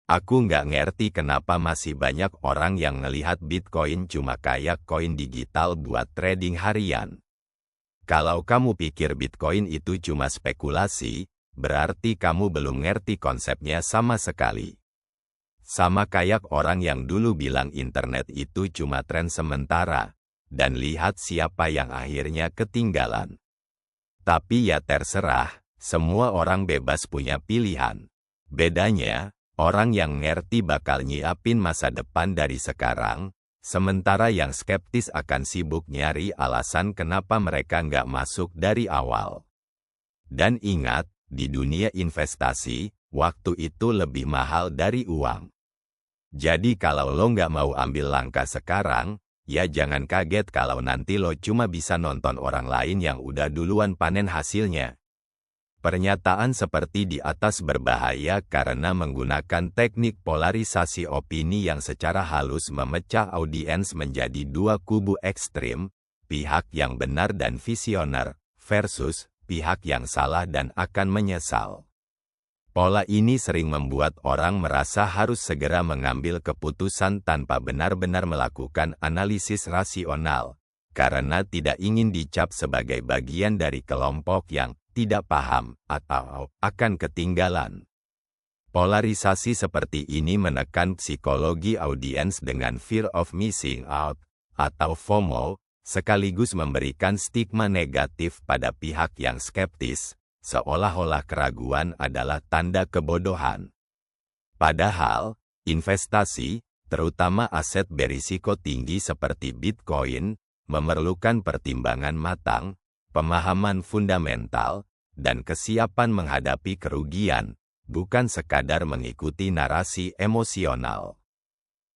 Aku nggak ngerti kenapa masih banyak orang yang ngelihat Bitcoin cuma kayak koin digital buat trading harian. Kalau kamu pikir Bitcoin itu cuma spekulasi, berarti kamu belum ngerti konsepnya sama sekali. Sama kayak orang yang dulu bilang internet itu cuma tren sementara, dan lihat siapa yang akhirnya ketinggalan. Tapi ya terserah, semua orang bebas punya pilihan. Bedanya, orang yang ngerti bakal nyiapin masa depan dari sekarang, sementara yang skeptis akan sibuk nyari alasan kenapa mereka nggak masuk dari awal. Dan ingat, di dunia investasi, waktu itu lebih mahal dari uang. Jadi kalau lo nggak mau ambil langkah sekarang, ya jangan kaget kalau nanti lo cuma bisa nonton orang lain yang udah duluan panen hasilnya. Pernyataan seperti di atas berbahaya karena menggunakan teknik polarisasi opini yang secara halus memecah audiens menjadi dua kubu ekstrim, pihak yang benar dan visioner, versus pihak yang salah dan akan menyesal. Pola ini sering membuat orang merasa harus segera mengambil keputusan tanpa benar-benar melakukan analisis rasional, karena tidak ingin dicap sebagai bagian dari kelompok yang tidak paham atau akan ketinggalan. Polarisasi seperti ini menekan psikologi audiens dengan fear of missing out atau FOMO, sekaligus memberikan stigma negatif pada pihak yang skeptis, seolah-olah keraguan adalah tanda kebodohan. Padahal, investasi, terutama aset berisiko tinggi seperti Bitcoin, memerlukan pertimbangan matang, pemahaman fundamental, dan kesiapan menghadapi kerugian, bukan sekadar mengikuti narasi emosional.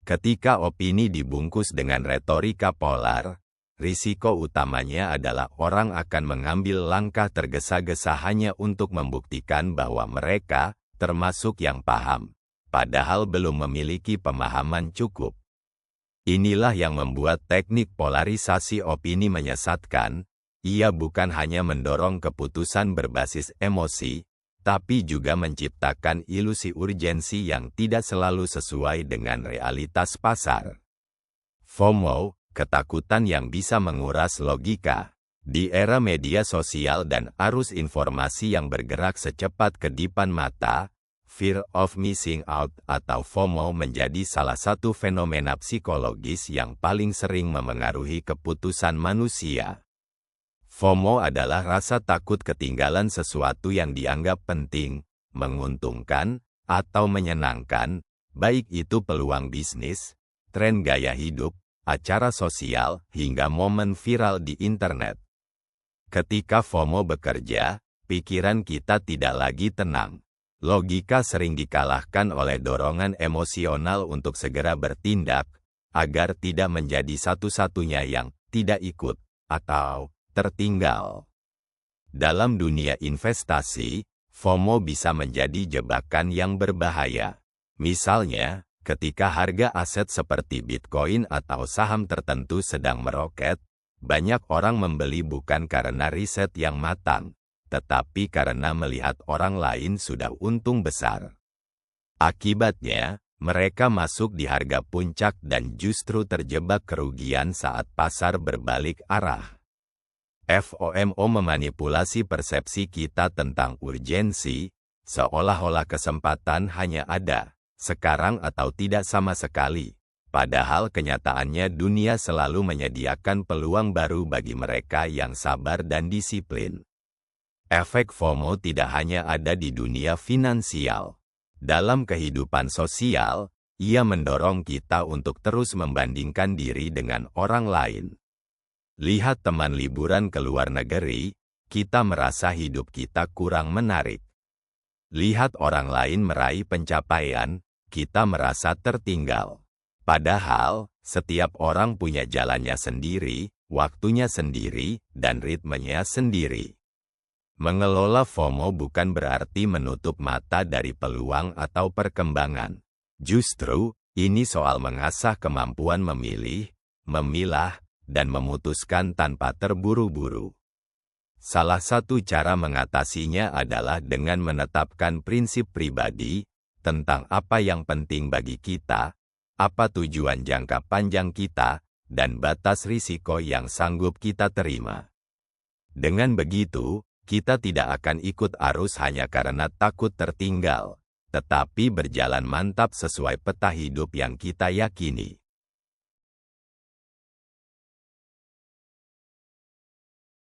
Ketika opini dibungkus dengan retorika polar, risiko utamanya adalah orang akan mengambil langkah tergesa-gesa hanya untuk membuktikan bahwa mereka, termasuk yang paham, padahal belum memiliki pemahaman cukup. Inilah yang membuat teknik polarisasi opini menyesatkan. Ia bukan hanya mendorong keputusan berbasis emosi, tapi juga menciptakan ilusi urgensi yang tidak selalu sesuai dengan realitas pasar. FOMO, ketakutan yang bisa menguras logika. Di era media sosial dan arus informasi yang bergerak secepat kedipan mata, fear of missing out atau FOMO menjadi salah satu fenomena psikologis yang paling sering memengaruhi keputusan manusia. FOMO adalah rasa takut ketinggalan sesuatu yang dianggap penting, menguntungkan, atau menyenangkan, baik itu peluang bisnis, tren gaya hidup, acara sosial, hingga momen viral di internet. Ketika FOMO bekerja, pikiran kita tidak lagi tenang. Logika sering dikalahkan oleh dorongan emosional untuk segera bertindak, agar tidak menjadi satu-satunya yang tidak ikut atau tertinggal. Dalam dunia investasi, FOMO bisa menjadi jebakan yang berbahaya. Misalnya, ketika harga aset seperti Bitcoin atau saham tertentu sedang meroket, banyak orang membeli bukan karena riset yang matang, tetapi karena melihat orang lain sudah untung besar. Akibatnya, mereka masuk di harga puncak dan justru terjebak kerugian saat pasar berbalik arah. FOMO memanipulasi persepsi kita tentang urgensi, seolah-olah kesempatan hanya ada sekarang atau tidak sama sekali, padahal kenyataannya dunia selalu menyediakan peluang baru bagi mereka yang sabar dan disiplin. Efek FOMO tidak hanya ada di dunia finansial. Dalam kehidupan sosial, ia mendorong kita untuk terus membandingkan diri dengan orang lain. Lihat teman liburan ke luar negeri, kita merasa hidup kita kurang menarik. Lihat orang lain meraih pencapaian, kita merasa tertinggal. Padahal, setiap orang punya jalannya sendiri, waktunya sendiri, dan ritmenya sendiri. Mengelola FOMO bukan berarti menutup mata dari peluang atau perkembangan. Justru, ini soal mengasah kemampuan memilih, memilah, dan memutuskan tanpa terburu-buru. Salah satu cara mengatasinya adalah dengan menetapkan prinsip pribadi, tentang apa yang penting bagi kita, apa tujuan jangka panjang kita, dan batas risiko yang sanggup kita terima. Dengan begitu, kita tidak akan ikut arus hanya karena takut tertinggal, tetapi berjalan mantap sesuai peta hidup yang kita yakini.